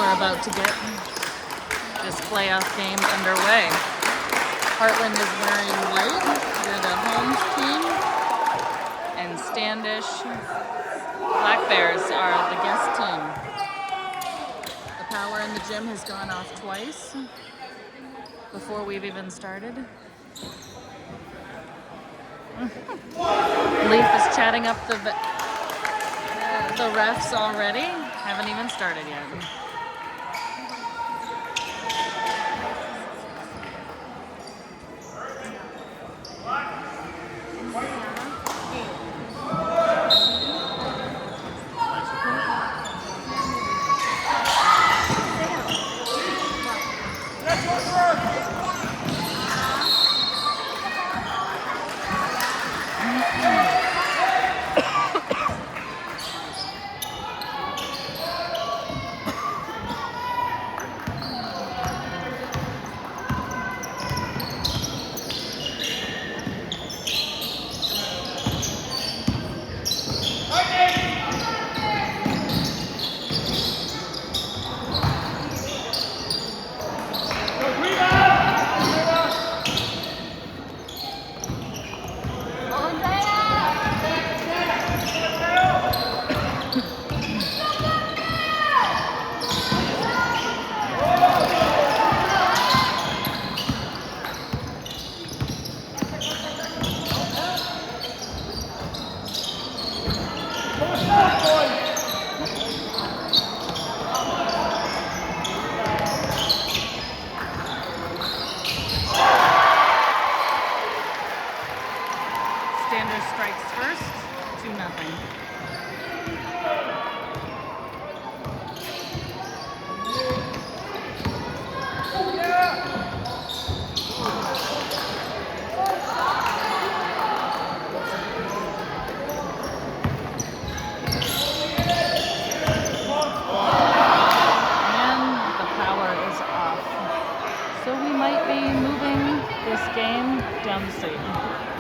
We're about to get this playoff game underway. Heartland is wearing white. They're the home team. And Standish Black Bears are the guest team. The power in the gym has gone off twice before we've even started. Leaf is chatting up the refs already. Haven't even started yet. Standish strikes first, 2-0. So we might be moving this game down the street.